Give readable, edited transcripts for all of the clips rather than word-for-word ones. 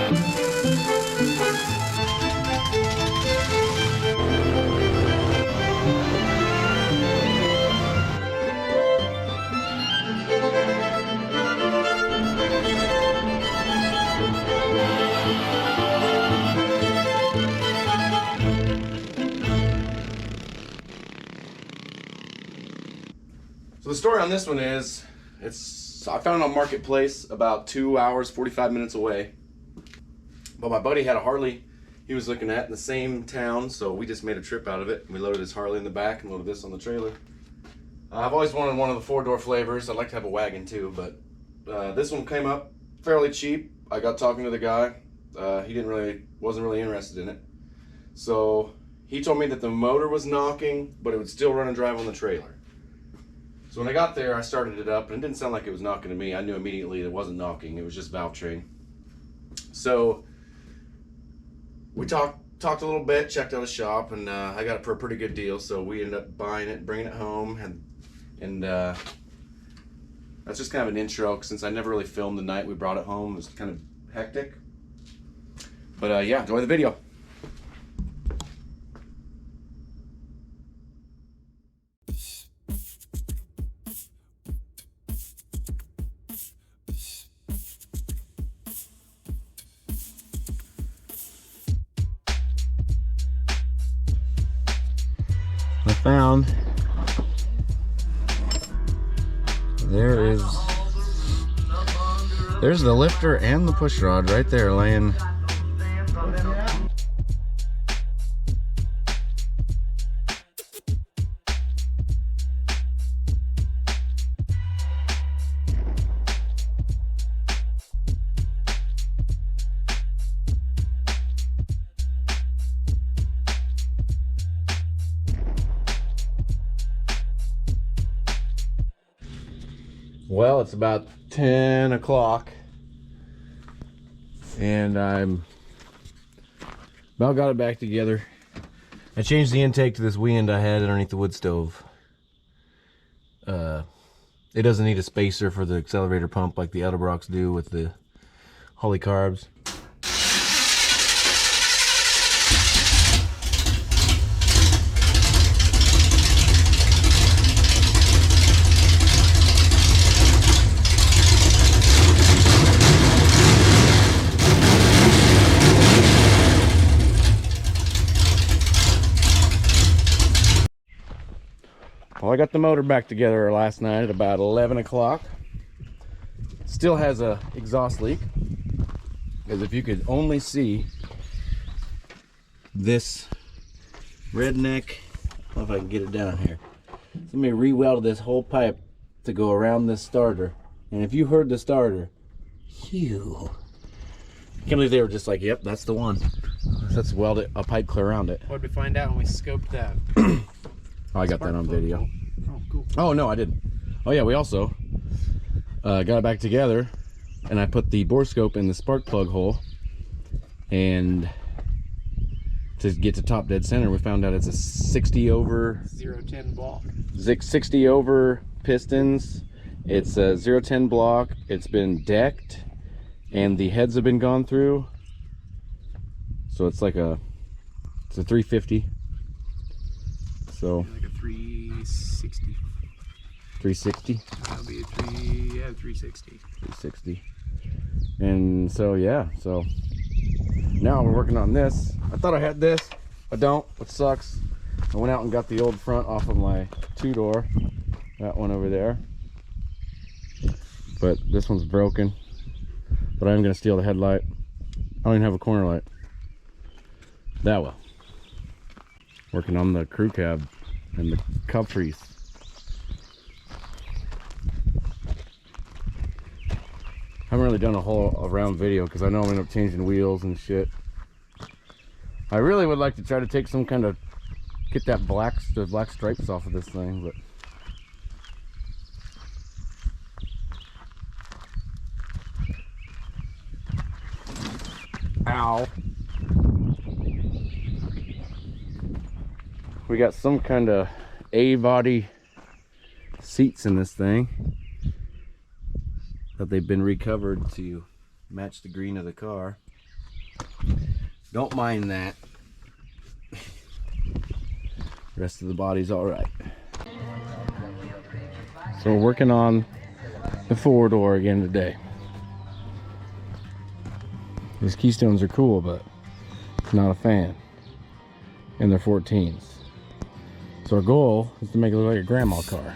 So the story on this one is, I found it on Marketplace about 2 hours, 45 minutes away. But my buddy had a Harley he was looking at in the same town, so we just made a trip out of it. We loaded his Harley in the back and loaded this on the trailer. I've always wanted one of the 4-door flavors. I'd like to have a wagon too, but this one came up fairly cheap. I got talking to the guy. He wasn't really interested in it. So he told me that the motor was knocking, but it would still run and drive on the trailer. So when I got there, I started it up, and it didn't sound like it was knocking to me. I knew immediately it wasn't knocking. It was just valve train. So we talked a little bit, checked out a shop, and I got it for a pretty good deal. So we ended up buying it, bringing it home, and that's just kind of an intro. Since I never really filmed the night we brought it home, it was kind of hectic. But yeah, enjoy the video. I found there's the lifter and the push rod right there laying. Well, it's about 10 o'clock and I'm about got it back together. I changed the intake to this Weend I had underneath the wood stove. It doesn't need a spacer for the accelerator pump like the Edelbrocks do with the Holy Carbs. Well, I got the motor back together last night at about 11 o'clock. Still has a exhaust leak, because if you could only see this redneck, I don't know if I can get it down here. Somebody re-welded this whole pipe to go around this starter, and if you heard the starter, phew. I can't believe they were just like, yep, that's the one. Let's weld it, a pipe clear around it. What did we find out when we scoped that? Oh, I got that on video. Oh, cool. Oh, no, I didn't. Oh, yeah, we also got it back together, and I put the bore scope in the spark plug hole, and to get to top dead center, we found out it's a 60 over 010 block. 60 over pistons. It's a 010 block. It's been decked, and the heads have been gone through. So it's like it's a 350. So like a 360. 360. That'll be a 360. 360. And so yeah, so now we're working on this. I thought I had this. I don't, which sucks. I went out and got the old front off of my 2-door. That one over there. But this one's broken. But I'm gonna steal the headlight. I don't even have a corner light. That will. Working on the crew cab and the cuffrees. Haven't really done a whole around video because I know I'm gonna end up changing wheels and shit. I really would like to try to take some kind of, get that black stripes off of this thing, but ow. We got some kind of A-body seats in this thing that they've been recovered to match the green of the car. Don't mind that. The rest of the body's all right. So we're working on the 4-door again today. These Keystones are cool, but not a fan. And they're 14s. So our goal is to make it look like a grandma car.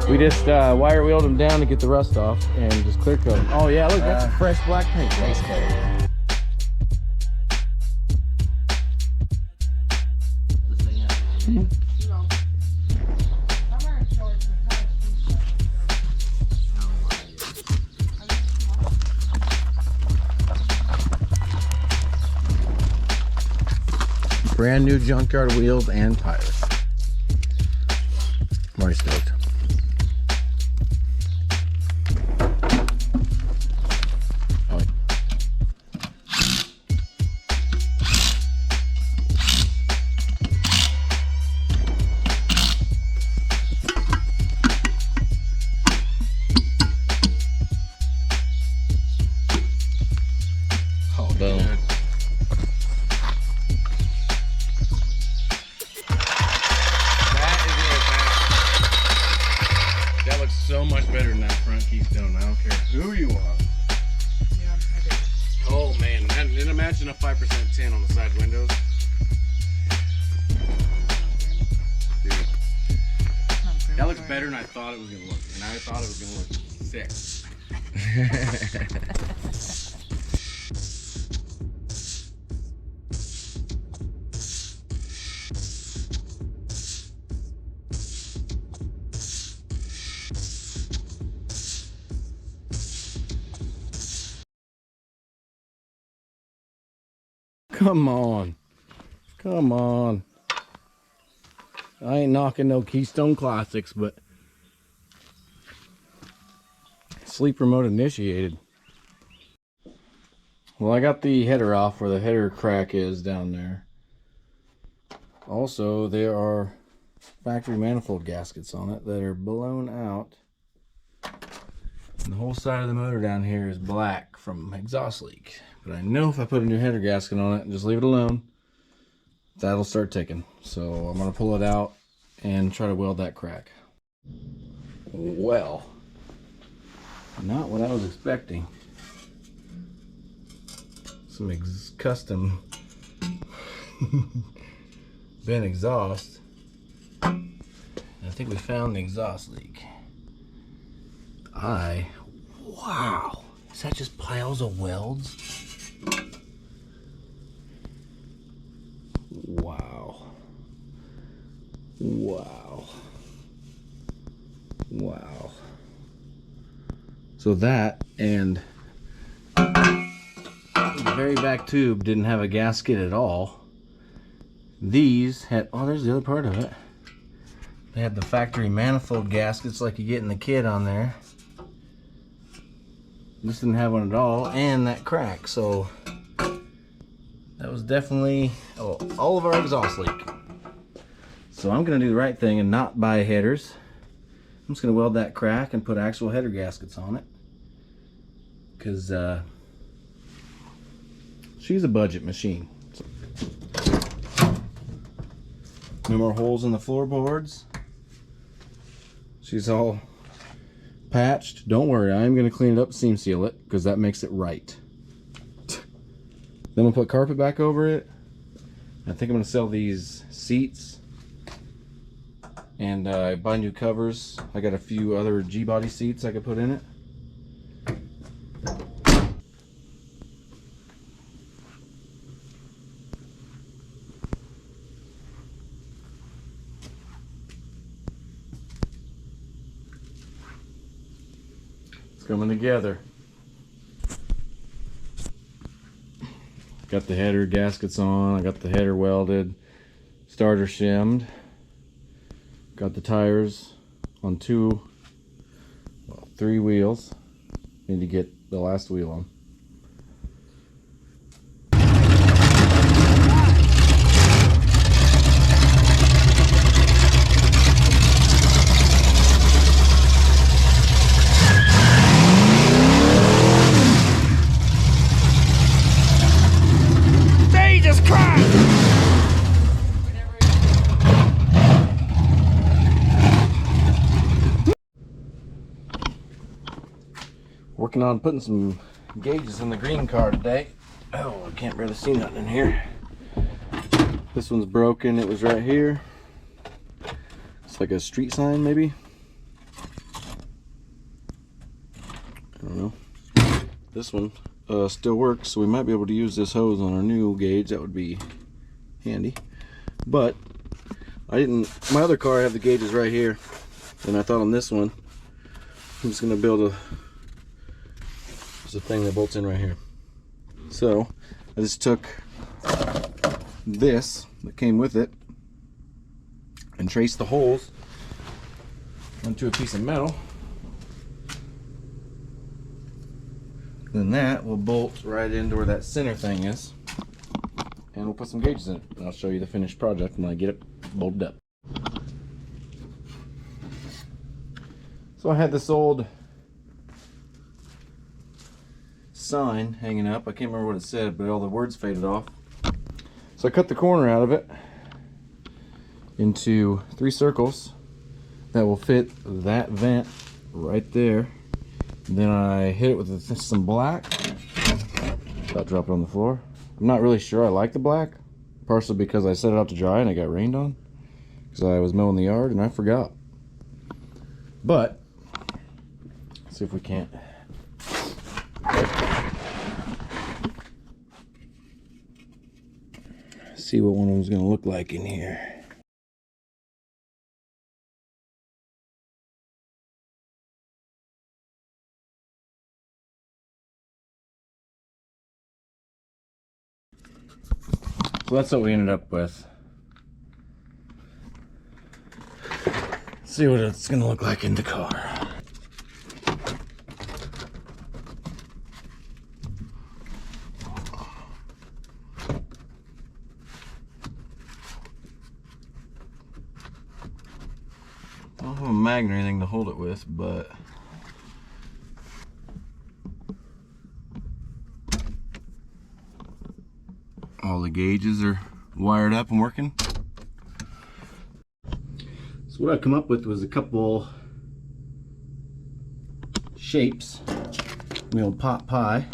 We just wire wheeled them down to get the rust off and just clear coat. Oh yeah, look, that's fresh black paint. Nice color. Brand new junkyard wheels and tires. I'm already stoked. Boom. That looks so much better than that front Keystone. I don't care who you are. Oh man, and imagine a 5% tint on the side windows. Dude, that looks better than I thought it was gonna look, and I thought it was gonna look sick. Come on. Come on. I ain't knocking no Keystone Classics, but sleep remote initiated. Well, I got the header off where the header crack is down there. Also, there are factory manifold gaskets on it that are blown out. And the whole side of the motor down here is black from exhaust leak. But I know if I put a new header gasket on it and just leave it alone, that'll start ticking. So I'm going to pull it out and try to weld that crack. Well, not what I was expecting. Some custom vent exhaust. I think we found the exhaust leak. Wow, is that just piles of welds? Wow. Wow. Wow. So that and the very back tube didn't have a gasket at all. These had, oh, there's the other part of it. They had the factory manifold gaskets like you get in the kit on there. This didn't have one at all, and that crack. So that was definitely all of our exhaust leak. So I'm gonna do the right thing and not buy headers. I'm just gonna weld that crack and put actual header gaskets on it, because she's a budget machine. No more holes in the floorboards. She's all patched. Don't worry, I'm going to clean it up, seam seal it, because that makes it right. Then we'll put carpet back over it. I think I'm going to sell these seats and buy new covers. I got a few other Gbody seats I could put in it. Coming together. Got the header gaskets on, I got the header welded, starter shimmed, got the tires on 3 wheels. Need to get the last wheel on. working on putting some gauges in the green car today. Oh, I can't barely see nothing in here. This one's broken. It was right here. It's like a street sign, maybe. I don't know. This one still works, so we might be able to use this hose on our new gauge. That would be handy. But I didn't. My other car I have the gauges right here, and I thought on this one I'm just gonna build there's a thing that bolts in right here. So I just took this that came with it and traced the holes onto a piece of metal. Then that will bolt right into where that center thing is, and we'll put some gauges in it. And I'll show you the finished project when I get it bolted up. So I had this old sign hanging up. I can't remember what it said, but all the words faded off. So I cut the corner out of it into 3 circles that will fit that vent right there. And then I hit it with some black. About dropped it on the floor. I'm not really sure I like the black, partially because I set it out to dry and it got rained on because I was mowing the yard and I forgot. But let's see if we can't see what one of them's going to look like in here. So that's what we ended up with. Let's see what it's going to look like in the car. I don't have a magnet or anything to hold it with, but all the gauges are wired up and working. So what I come up with was a couple shapes. The old pot pie.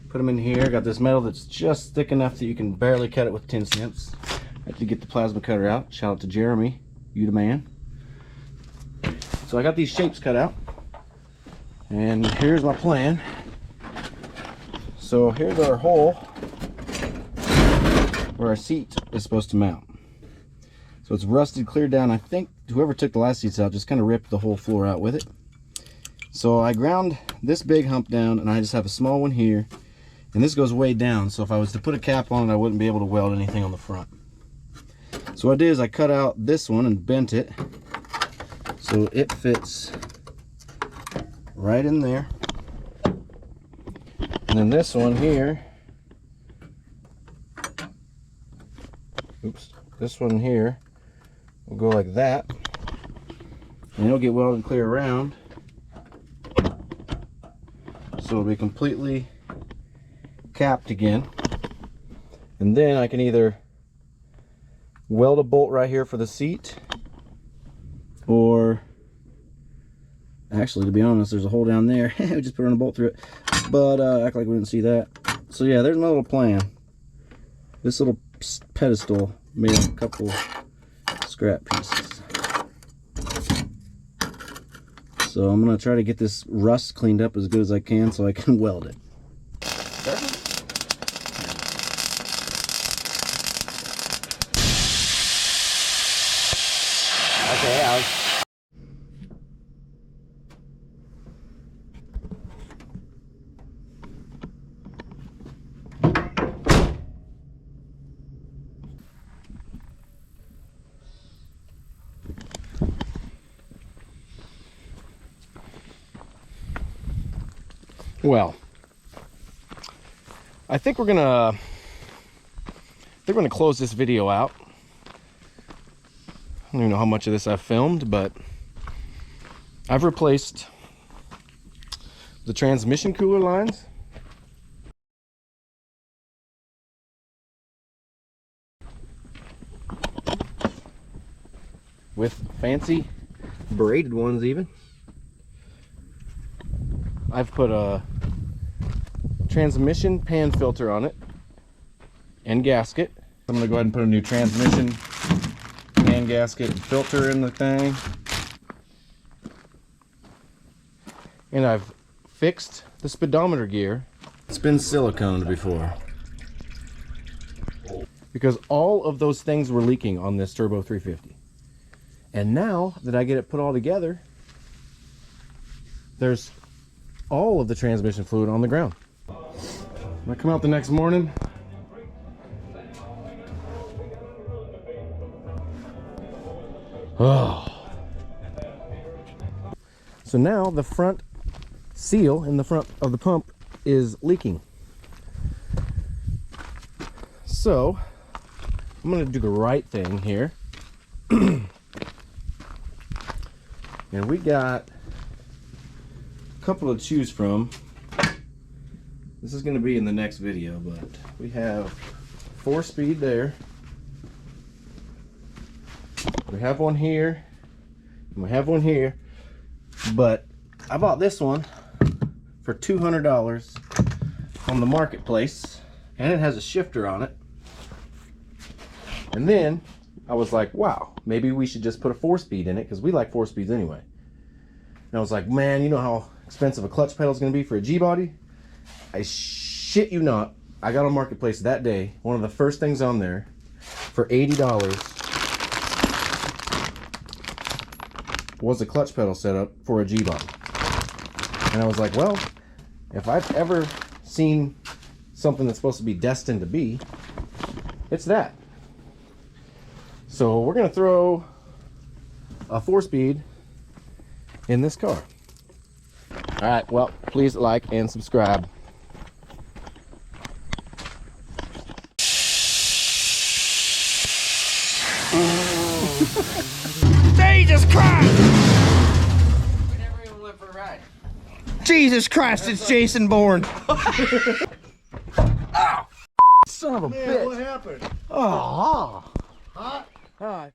Put them in here. Got this metal that's just thick enough that you can barely cut it with 10 cents. I had to get the plasma cutter out. Shout out to Jeremy, you the man. So I got these shapes cut out, and here's my plan. So here's our hole where our seat is supposed to mount. So it's rusted clear down. I think whoever took the last seats out just kind of ripped the whole floor out with it. So I ground this big hump down, and I just have a small one here, and this goes way down, so if I was to put a cap on it I wouldn't be able to weld anything on the front. So what I did is I cut out this one and bent it so it fits right in there. And then this one here, this one here will go like that, and it'll get welded clear around, so it'll be completely capped again. And then I can either weld a bolt right here for the seat, or actually, to be honest, there's a hole down there. We just put on a bolt through it, but act like we didn't see that. So yeah, there's my little plan. This little pedestal made of a couple scrap pieces. So I'm gonna try to get this rust cleaned up as good as I can so I can weld it. Okay, Alex. Well, I think we're gonna close this video out. I don't even know how much of this I've filmed, but I've replaced the transmission cooler lines with fancy braided ones even. I've put a transmission pan filter on it and gasket. I'm gonna go ahead and put a new transmission pan gasket and filter in the thing. And I've fixed the speedometer gear. It's been siliconed before, because all of those things were leaking on this Turbo 350. And now that I get it put all together, there's all of the transmission fluid on the ground. When I come out the next morning, oh. So now the front seal in the front of the pump is leaking. So I'm gonna do the right thing here. And we got a couple to choose from. This is gonna be in the next video, but we have 4-speed there. We have one here, and we have one here, but I bought this one for $200 on the marketplace, and it has a shifter on it. And then I was like, wow, maybe we should just put a 4-speed in it, because we like 4-speeds anyway. And I was like, man, you know how expensive a clutch pedal is going to be for a G-body? I shit you not, I got on marketplace that day, one of the first things on there, for $80 was a clutch pedal setup for a G-body. And I was like, well, if I've ever seen something that's supposed to be destined to be, it's that. So we're gonna throw a 4-speed in this car. All right, well, please like and subscribe. Jesus Christ! We never even went for a ride. Jesus Christ, it's Jason Bourne. Son of a bitch. What happened? Oh, Hot? hi.